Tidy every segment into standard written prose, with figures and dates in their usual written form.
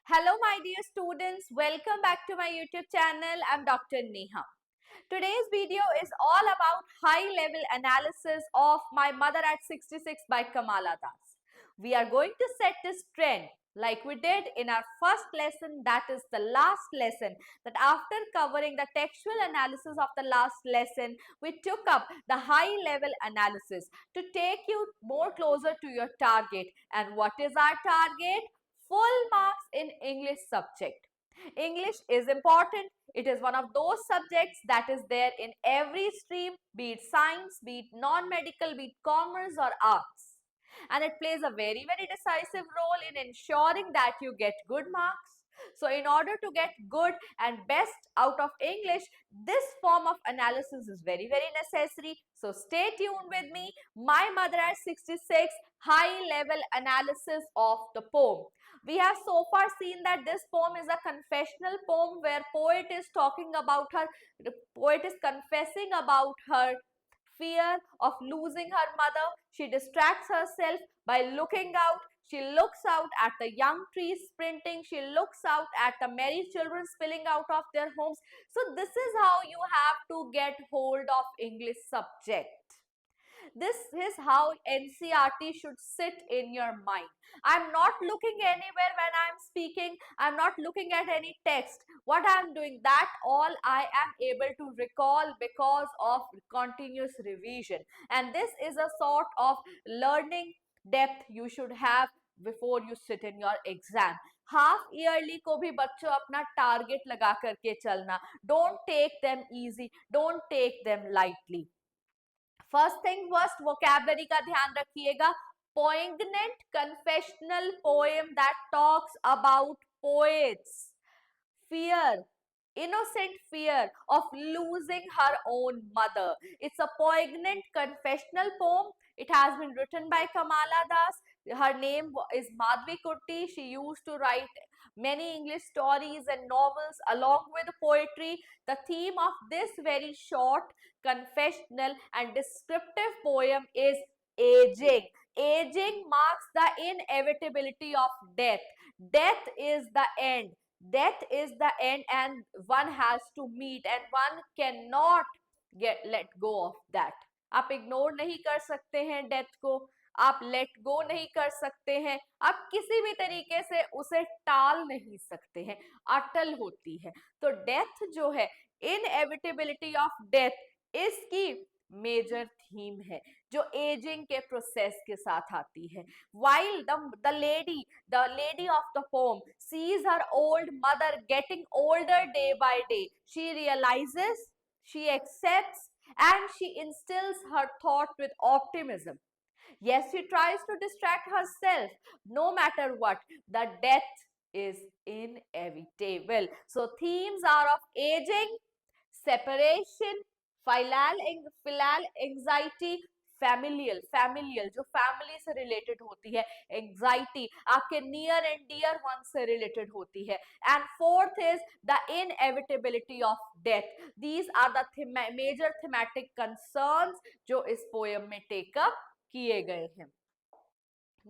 Hello, my dear students. Welcome back to my YouTube channel. I'm Dr. Neha. Today's video is all about high-level analysis of My Mother at 66 by Kamala Das. We are going to set this trend like we did in our first lesson, that is the last lesson, that after covering the textual analysis of the last lesson, we took up the high-level analysis to take you more closer to your target. And what is our target? Full marks in English subject. English is important. It is one of those subjects that is there in every stream, be it science, be it non-medical, be it commerce or arts. And it plays a very decisive role in ensuring that you get good marks. So in order to get good and best out of English, this form of analysis is very necessary. So stay tuned with me. My Mother at 66, high level analysis of the poem. We have so far seen that this poem is a confessional poem where poet is talking about her, the poet is confessing about her fear of losing her mother. She distracts herself by looking out. She looks out at the young trees sprinting. She looks out at the merry children spilling out of their homes. So this is how you have to get hold of English subject. This is how NCERT should sit in your mind. I'm not looking anywhere when I'm speaking. I'm not looking at any text. What I'm doing, that all I am able to recall because of continuous revision. And this is a sort of learning depth you should have before you sit in your exam. Half yearly को भी बच्चों अपना target लगा करके चलना. Don't take them easy, don't take them lightly. First thing first, vocabulary का ध्यान रखिएगा. Poignant confessional poem that talks about poets fear, innocent fear of losing her own mother. It's a poignant confessional poem. It has been written by Kamala Das. Her name is Madhvi Kutti. She used to write many English stories and novels along with poetry. The theme of this very short, confessional and descriptive poem is aging. Aging marks the inevitability of death. Death is the end. Death is the end and one has to meet and one cannot let go of that. आप ignore नहीं कर सकते हैं death को, आप let go नहीं कर सकते हैं, आप किसी भी तरीके से उसे टाल नहीं सकते हैं, अटल होती है. तो डेथ जो है, इनएविटेबिलिटी ऑफ डेथ, इसकी मेजर थीम है जो एजिंग के प्रोसेस के साथ आती है. While the lady of the poem sees her old mother getting older day by day, she realizes, she accepts, and she instills her thought with optimism. Yes, she tries to distract herself. No matter what, the death is inevitable. So themes are of aging, separation, filial anxiety, familial जो family से related होती है, anxiety आपके near and dear one से related होती है, and fourth is the inevitability of death. These are the major thematic concerns जो इस पोएम में टेकअप किए गए हैं.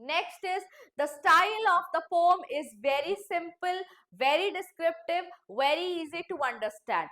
Next is the style of the poem is very simple, very descriptive, very easy to understand.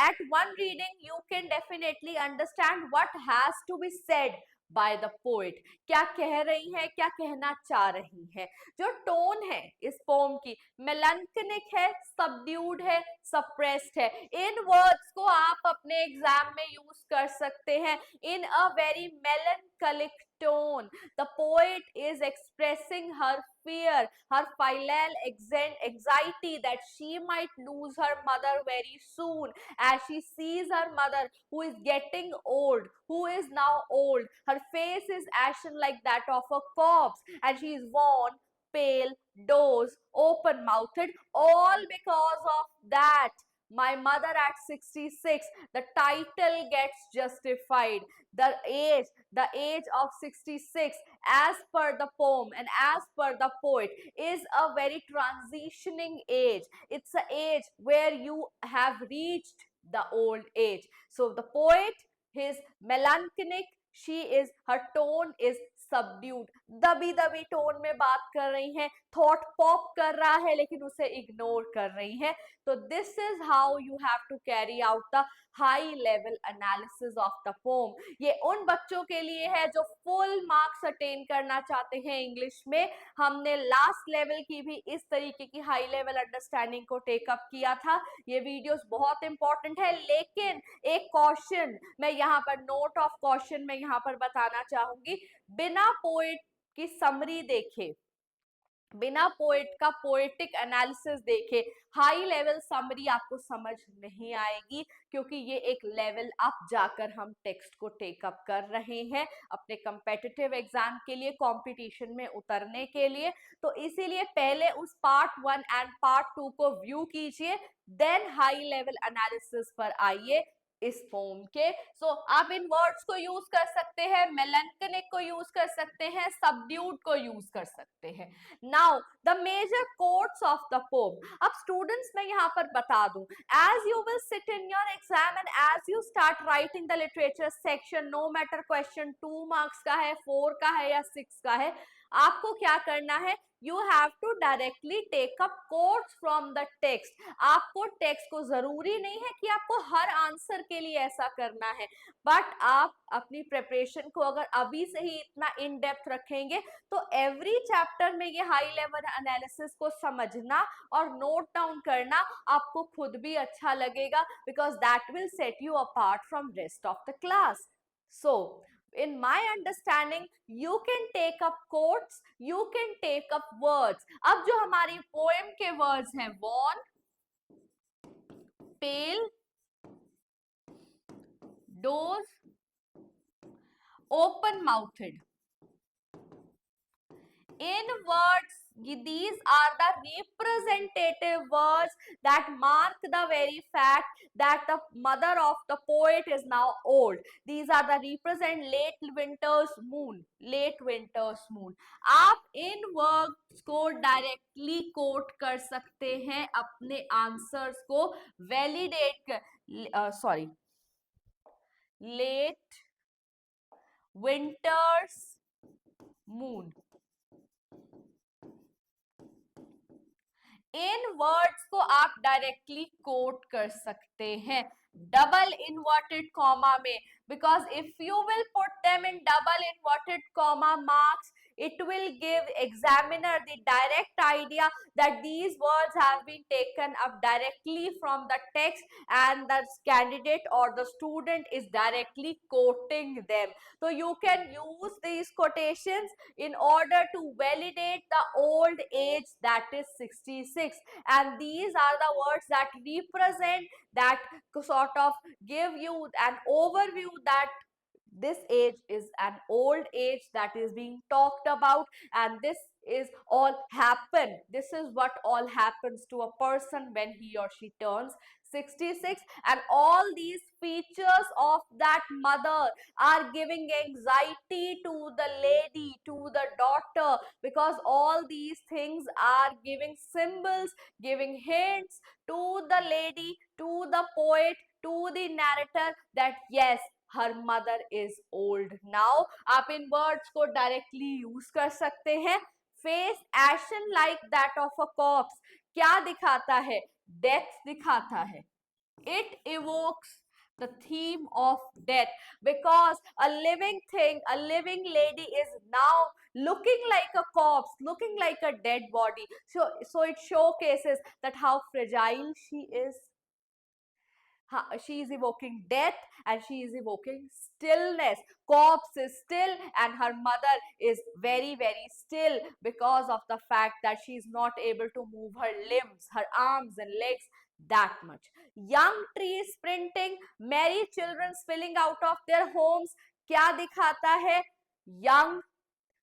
At one reading, you can definitely understand what has to be said by the poet. क्या कह रही है, क्या कहना चाह रही है. जो टोन है इस पोम की, मेलंकनिक है, सबड्यूड है, सप्रेस्ड है. इन वर्ड्स को आप अपने एग्जाम में यूज कर सकते हैं. In a very melancholic tone, the poet is expressing her fear, her filial anxiety that she might lose her mother very soon, as she sees her mother who is getting old, who is now old. Her face is ashen like that of a corpse, and she is worn, pale, dozed, open mouthed, all because of that. My Mother at 66, the title gets justified. The age of 66, as per the poem and as per the poet, is a very transitioning age. It's an age where you have reached the old age. So the poet, his melancholic, her tone is subdued. दबी दबी tone में बात कर रही हैं, thought pop कर रहा है लेकिन उसे इग्नोर कर रही हैं। तो this is how you have to carry out the high level analysis of the poem. ये उन बच्चों के लिए है जो फुल मार्क्स अटेन करना चाहते हैं इंग्लिश में। हमने लास्ट लेवल की भी इस तरीके की हाई लेवल अंडरस्टैंडिंग को टेकअप किया था। ये वीडियोस बहुत इंपॉर्टेंट है, लेकिन एक कॉशन मैं यहाँ पर, नोट ऑफ कॉशन मैं यहाँ पर बताना चाहूंगी। बिना पोएट की समरी देखे, बिना पोएट का पोएटिक एनालिसिस देखे हाई लेवल समरी आपको समझ नहीं आएगी, क्योंकि ये एक लेवल अप जाकर हम टेक्स्ट को टेकअप कर रहे हैं अपने कंपेटिटिव एग्जाम के लिए, कंपटीशन में उतरने के लिए। तो इसीलिए पहले उस पार्ट 1 एंड पार्ट 2 को व्यू कीजिए, देन हाई लेवल एनालिसिस पर आइए इस पोम के। सो आप इन वर्ड्स को यूज कर सकते हैं, मेलैंकोनिक को यूज कर सकते हैं, सबड्यूड को यूज कर सकते हैं। Now the major quotes of the poem. अब स्टूडेंट्स मैं यहाँ पर बता दूं, as you will sit in your exam and as you start writing the literature section, no matter question 2 marks का है, 4 का है या 6 का है, आपको क्या करना है, you have to directly take up quotes from the text. आपको टेक्स्ट को, जरूरी नहीं है कि आपको हर आंसर के लिए ऐसा करना है, बट आप अपनी प्रिपरेशन को अगर अभी से ही इतना इन डेप्थ रखेंगे तो एवरी चैप्टर में ये हाई लेवल एनालिसिस को समझना और नोट डाउन करना आपको खुद भी अच्छा लगेगा, because that will set you apart from rest of the class. So in my understanding you can take up quotes, you can take up words। अब जो हमारी poem के words हैं, wan, pale, doze, open mouthed, in words, these are the representative words that mark the very fact that the mother of the poet is now old. These are the represent late winter's moon, late winter's moon। आप इन words को directly quote कर सकते हैं अपने answers को validate कर, sorry, late winters moon. इन words को आप डायरेक्टली कोट कर सकते हैं डबल इन्वर्टेड कॉमा में, because if you will put them in double inverted comma marks, it will give examiner the direct idea that these words have been taken up directly from the text and the candidate or the student is directly quoting them। So you can use these quotations in order to validate the old age, that is 66, and these are the words that represent, that sort of give you an overview that this age is an old age that is being talked about, and this is all happen, this is what all happens to a person when he or she turns 66, and all these features of that mother are giving anxiety to the lady, to the daughter, because all these things are giving symbols, giving hints to the lady, to the poet, to the narrator that yes, her mother is old now। आप इन words को directly use कर सकते हैं। Face ashen like that of a corpse क्या दिखाता है, death दिखाता है। It evokes the theme of death, because a living thing, a living lady is now looking like a corpse, looking like a dead body, so it showcases that how fragile she is। She is evoking death and she is evoking stillness। Corpse is still and her mother is very very still because of the fact that she is not able to move her limbs, her arms and legs that much। Young trees sprinting, merry children spilling out of their homes क्या दिखाता है, young,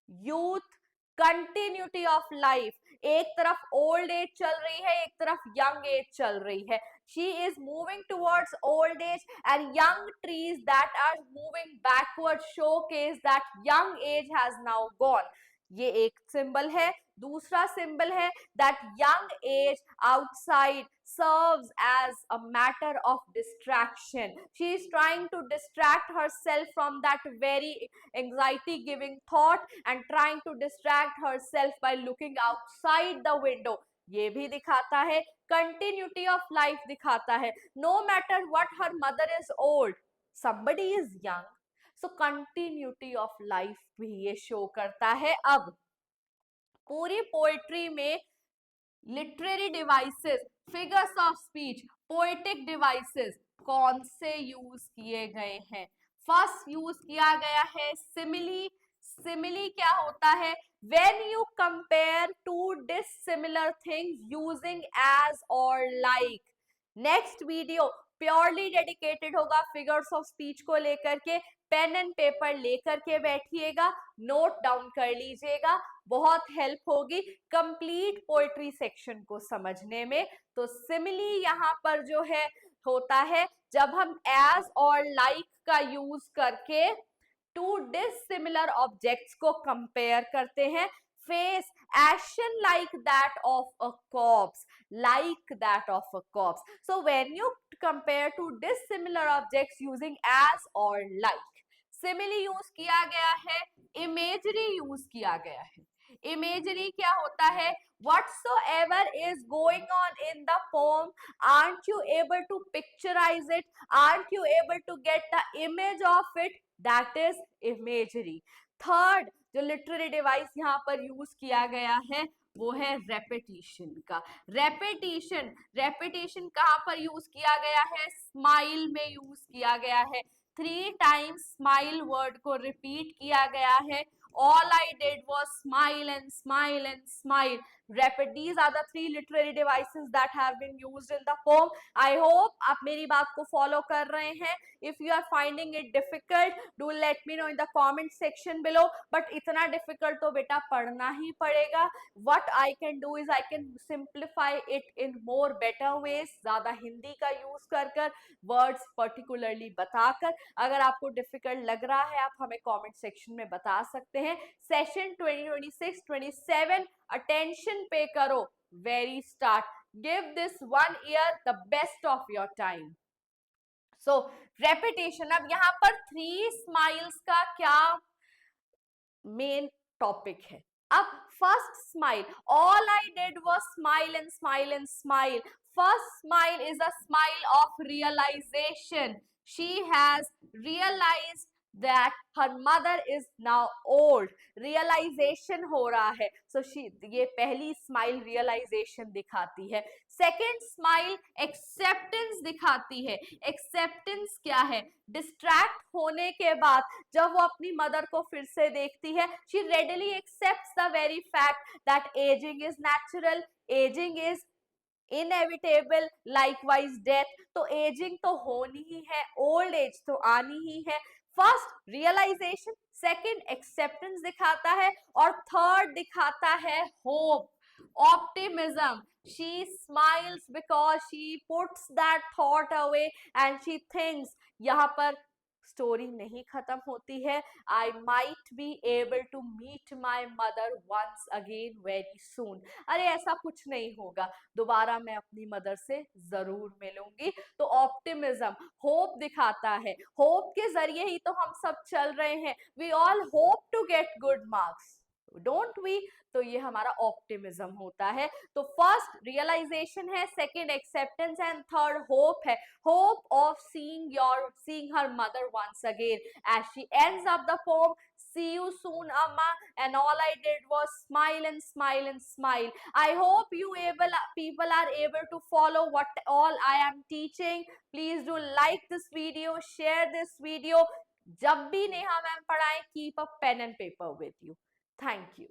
youth, continuity of life. एक तरफ old age चल रही है, एक तरफ यंग एज चल रही है। She is moving towards old age, and young trees that are moving backwards showcase that young age has now gone। ये एक सिंबल है. दूसरा सिंबल है that young age outside serves as a matter of distraction. She is trying to distract herself from that very anxiety giving thought and trying to distract herself by looking outside the window. ये भी दिखाता है. Continuity of life दिखाता है. No matter what her mother is old, somebody is young, so continuity of life भी ये show करता है. अब पूरी पोएट्री में literary devices, figures of speech, poetic devices कौन से यूज किए गए हैं? फर्स्ट यूज किया गया है सिमिली. सिमिली क्या होता है? when you compare two dissimilar things using as or like. Next video purely dedicated होगा फिगर्स ऑफ स्पीच को लेकर के. पेन एंड पेपर लेकर के बैठिएगा, नोट डाउन कर लीजिएगा, बहुत हेल्प होगी कंप्लीट पोएट्री सेक्शन को समझने में. तो सिमिली यहाँ पर जो है होता है जब हम एज और लाइक का यूज करके टू डिसिमिलर ऑब्जेक्ट्स को कंपेयर करते हैं. Face action like that of a corpse, like that of a corpse. So when you compare two dissimilar objects using as or like, simile use किया गया है, imagery use किया गया है. imagery क्या होता है? whatsoever is going on in the poem, aren't you able to picturize it, aren't you able to get the image of it, that is imagery. Third जो लिटरेरी डिवाइस यहाँ पर use किया गया है वो है रेपिटेशन का. रेपिटेशन, रेपिटेशन कहाँ पर यूज किया गया है? स्माइल में यूज किया गया है. 3 टाइम्स स्माइल वर्ड को रिपीट किया गया है. All I did was smile and smile and smile. These are the 3 literary devices that have been used in the poem. I hope आप मेरी बात को follow कर रहे हैं. If you are finding it difficult, do let me know in the comment section below. But इतना difficult तो बेटा पढ़ना ही पड़ेगा. What I can do is I can simplify it in more better ways. ज़्यादा हिंदी का use कर words particularly बताकर. अगर आपको difficult लग रहा है आप हमें comment section में बता सकते हैं. Session 2026-27 attention पे करो. Very start. Give this 1 year the best of your time. So repetition. अब यहाँ पर 3 smiles का क्या मेन टॉपिक है? अब first smile, all I did was smile and smile and smile. First smile is a smile of realization. She has realized that her mother is now old. realization हो रहा है. so she, ये पहली smile realisation दिखाती है. Second smile acceptance दिखाती है. Acceptance क्या है? डिस्ट्रैक्ट होने के बाद जब वो अपनी मदर को फिर से देखती है, she readily accepts the very fact that aging is natural, aging is inevitable, likewise death. तो एजिंग तो होनी ही है, ओल्ड एज तो आनी ही है. फर्स्ट रियलाइजेशन, सेकंड एक्सेप्टेंस दिखाता है और थर्ड दिखाता है hope, optimism. She smiles because she puts that thought away and she thinks. यहाँ पर स्टोरी नहीं खत्म होती है. I might be able to meet my mother once again very soon. अरे ऐसा कुछ नहीं होगा, दोबारा मैं अपनी मदर से जरूर मिलूंगी. तो ऑप्टिमिज्म, होप दिखाता है. होप के जरिए ही तो हम सब चल रहे हैं. We all hope to get good marks, don't we? तो ये हमारा ऑप्टिमिज्म होता है. तो फर्स्ट रियलाइजेशन है, second acceptance and third hope है. Hope of seeing her mother once again. As she ends up the poem, see you soon amma, and all I did was smile and smile and smile. I hope people are able to follow what all I am teaching. Please do like this video, share this video. जब भी Neha ma'am पढ़ाएं, keep a pen and paper with you. Thank you.